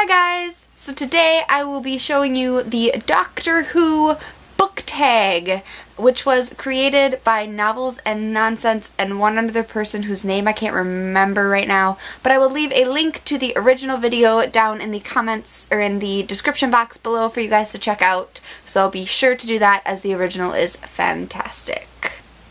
guys! So today I will be showing you the Doctor Who book tag, which was created by Novels and Nonsense and one other person whose name I can't remember right now, but I will leave a link to the original video down in the comments or in the description box below for you guys to check out, so be sure to do that as the original is fantastic.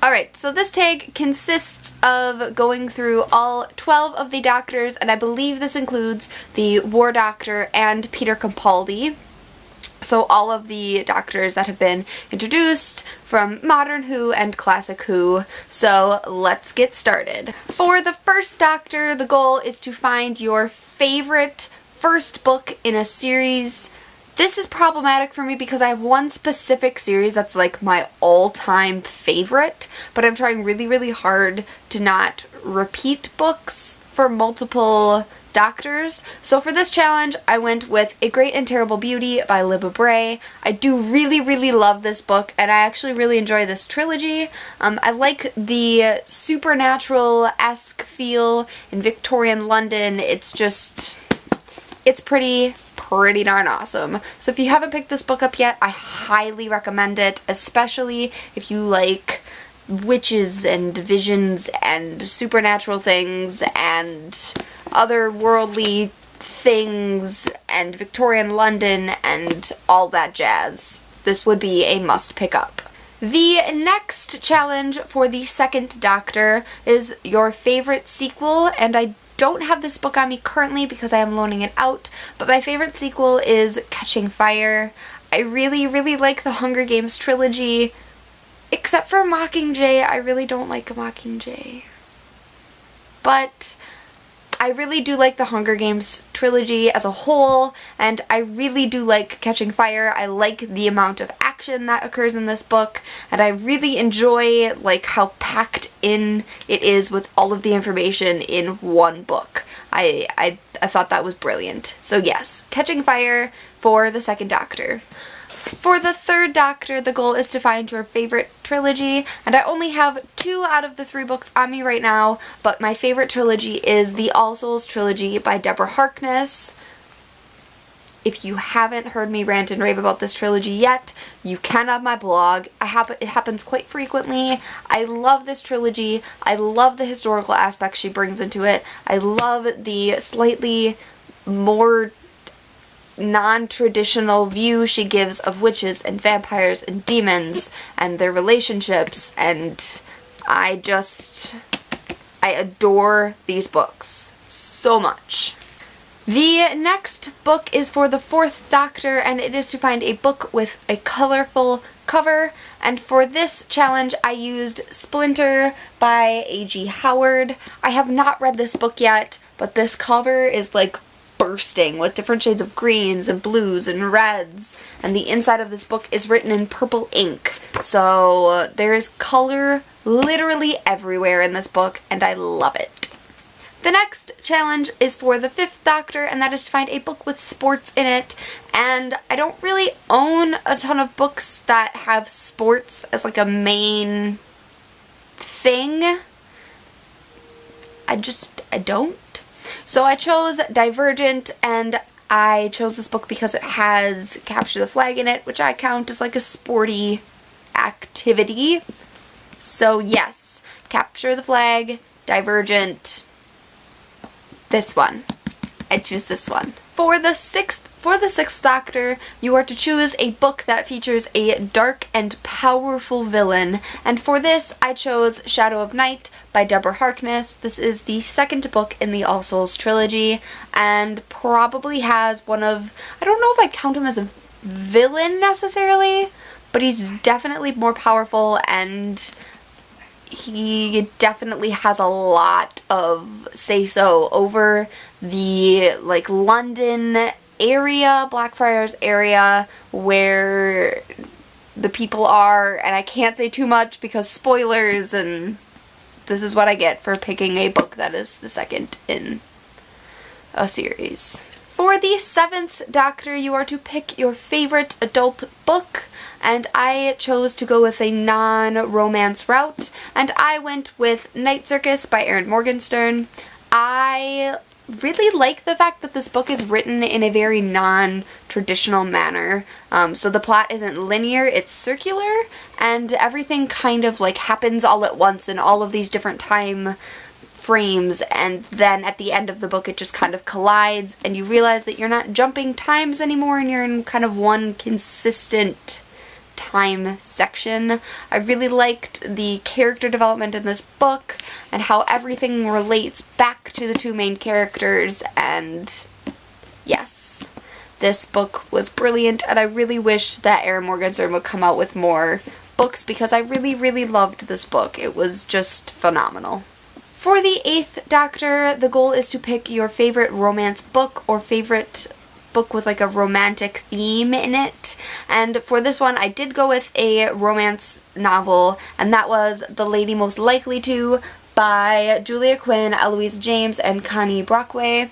Alright, so this tag consists of going through all 12 of the Doctors, and I believe this includes the War Doctor and Peter Capaldi. So all of the Doctors that have been introduced from Modern Who and Classic Who. So let's get started. For the first Doctor, the goal is to find your favorite first book in a series. This is problematic for me because I have one specific series that's like my all-time favorite, but I'm trying really hard to not repeat books for multiple Doctors. So for this challenge, I went with A Great and Terrible Beauty by Libba Bray. I do really love this book, and I actually really enjoy this trilogy. I like the supernatural-esque feel in Victorian London. It's pretty darn awesome. So if you haven't picked this book up yet, I highly recommend it, especially if you like witches and visions and supernatural things and otherworldly things and Victorian London and all that jazz. This would be a must pick up. The next challenge for the second Doctor is your favorite sequel, and I don't have this book on me currently because I am loaning it out, but my favorite sequel is Catching Fire. I really like the Hunger Games trilogy, except for Mockingjay. I really don't like Mockingjay. But I really do like the Hunger Games trilogy as a whole, and I really do like Catching Fire. I like the amount of action that occurs in this book, and I really enjoy like how packed in it is with all of the information in one book. I thought that was brilliant. So yes, Catching Fire for the second Doctor. For the third Doctor, the goal is to find your favorite trilogy, and I only have 2 out of the 3 books on me right now, but my favorite trilogy is the All Souls trilogy by Deborah Harkness. If you haven't heard me rant and rave about this trilogy yet, you can on my blog. It happens quite frequently. I love this trilogy. I love the historical aspects she brings into it. I love the slightly more non-traditional view she gives of witches and vampires and demons and their relationships, and I adore these books so much. The next book is for the fourth Doctor, and it is to find a book with a colorful cover, and for this challenge I used Splinter by A.G. Howard. I have not read this book yet, but this cover is like bursting with different shades of greens and blues and reds, and the inside of this book is written in purple ink, so there is color literally everywhere in this book, and I love it. The next challenge is for the fifth Doctor, and that is to find a book with sports in it, and I don't really own a ton of books that have sports as like a main thing. I don't. So I chose Divergent, and I chose this book because it has Capture the Flag in it, which I count as like a sporty activity. So yes, Capture the Flag, Divergent, this one. I choose this one. For the sixth Doctor, you are to choose a book that features a dark and powerful villain, and for this I chose Shadow of Night by Deborah Harkness. This is the second book in the All Souls trilogy, and probably has one of, I don't know if I count him as a villain necessarily, but he's definitely more powerful, and he definitely has a lot of say-so over the like London area, Blackfriars area, where the people are, and I can't say too much because spoilers, and this is what I get for picking a book that is the second in a series. For the seventh Doctor, you are to pick your favorite adult book, and I chose to go with a non-romance route, and I went with Night Circus by Erin Morgenstern. I really like the fact that this book is written in a very non-traditional manner. So the plot isn't linear, it's circular, and everything kind of like happens all at once in all of these different time frames, and then at the end of the book it just kind of collides and you realize that you're not jumping times anymore and you're in kind of one consistent time section. I really liked the character development in this book and how everything relates back to the two main characters, and yes, this book was brilliant, and I really wish that Erin Morgenstern would come out with more books because I really loved this book. It was just phenomenal. For the 8th Doctor, the goal is to pick your favorite romance book or favorite book with like a romantic theme in it. And for this one, I did go with a romance novel, and that was The Lady Most Likely To by Julia Quinn, Eloise James, and Connie Brockway.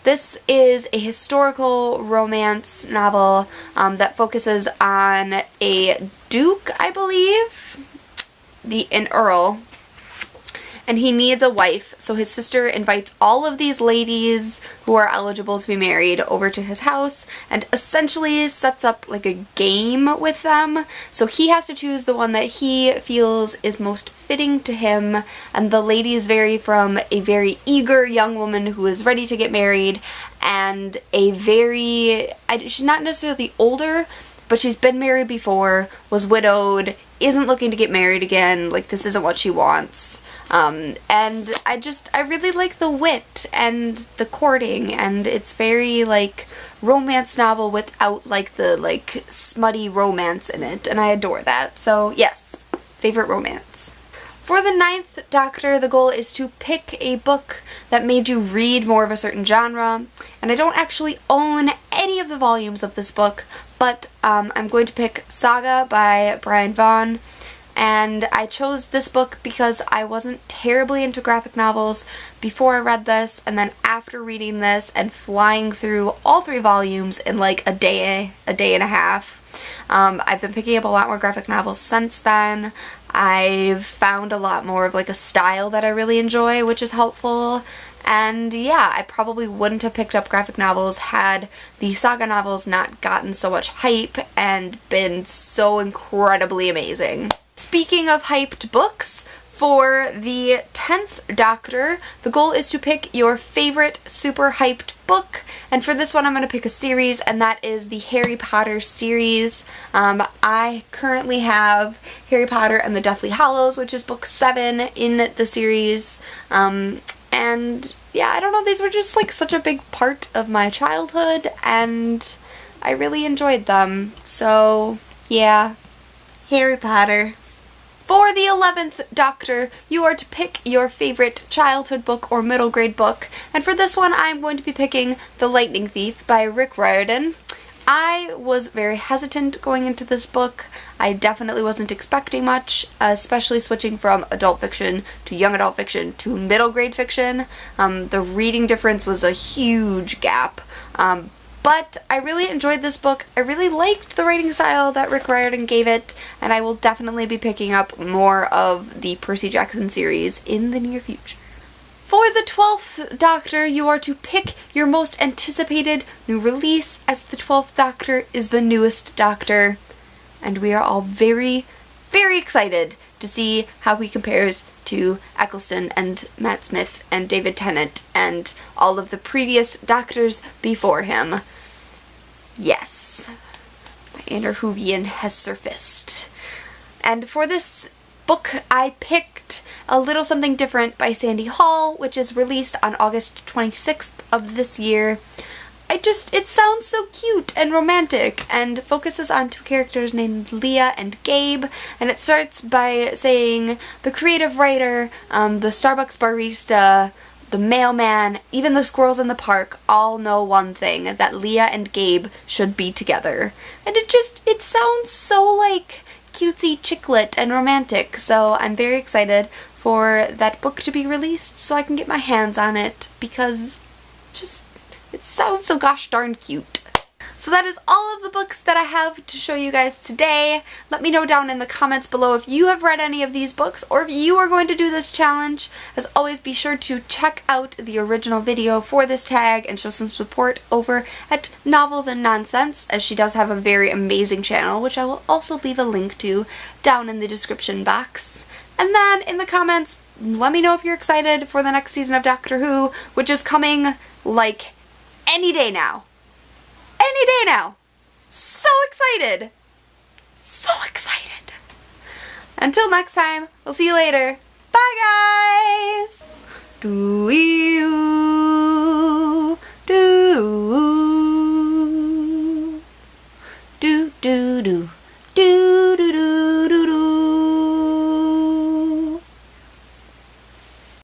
This is a historical romance novel that focuses on a duke, I believe, an earl, and he needs a wife, so his sister invites all of these ladies who are eligible to be married over to his house and essentially sets up like a game with them. So he has to choose the one that he feels is most fitting to him, and the ladies vary from a very eager young woman who is ready to get married and a she's not necessarily older, but she's been married before, was widowed, isn't looking to get married again, like this isn't what she wants. And I really like the wit and the courting, and it's very like romance novel without like the like smutty romance in it, and I adore that. So yes, favorite romance. For the 9th Doctor, the goal is to pick a book that made you read more of a certain genre, and I don't actually own any of the volumes of this book, but I'm going to pick Saga by Brian Vaughan. And I chose this book because I wasn't terribly into graphic novels before I read this, and then after reading this and flying through all 3 volumes in like a day and a half, I've been picking up a lot more graphic novels since then. I've found a lot more of like a style that I really enjoy, which is helpful. And yeah, I probably wouldn't have picked up graphic novels had the Saga novels not gotten so much hype and been so incredibly amazing. Speaking of hyped books, for the 10th Doctor, the goal is to pick your favorite super hyped book, and for this one I'm going to pick a series, and that is the Harry Potter series. I currently have Harry Potter and the Deathly Hallows, which is book 7 in the series, and yeah, I don't know, these were just like such a big part of my childhood, and I really enjoyed them, so yeah, Harry Potter. For the 11th Doctor, you are to pick your favorite childhood book or middle grade book, and for this one I'm going to be picking The Lightning Thief by Rick Riordan. I was very hesitant going into this book. I definitely wasn't expecting much, especially switching from adult fiction to young adult fiction to middle grade fiction. The reading difference was a huge gap. But I really enjoyed this book. I really liked the writing style that Rick Riordan gave it, and I will definitely be picking up more of the Percy Jackson series in the near future. For the 12th Doctor, you are to pick your most anticipated new release, as the 12th Doctor is the newest Doctor, and we are all very excited to see how he compares to Eccleston and Matt Smith and David Tennant and all of the previous Doctors before him. Yes, my inner Whovian has surfaced. And for this book, I picked A Little Something Different by Sandy Hall, which is released on August 26th of this year. It sounds so cute and romantic, and focuses on 2 characters named Leah and Gabe, and it starts by saying the creative writer, the Starbucks barista, the mailman, even the squirrels in the park all know one thing, that Leah and Gabe should be together. And it sounds so like cutesy chicklet and romantic, so I'm very excited for that book to be released so I can get my hands on it, because it sounds so gosh darn cute. So that is all of the books that I have to show you guys today. Let me know down in the comments below if you have read any of these books or if you are going to do this challenge. As always, be sure to check out the original video for this tag and show some support over at Novels and Nonsense, as she does have a very amazing channel, which I will also leave a link to down in the description box. And then in the comments, let me know if you're excited for the next season of Doctor Who, which is coming like any day now. Any day now. So excited. So excited. Until next time, we'll see you later. Bye, guys. Do you do do do.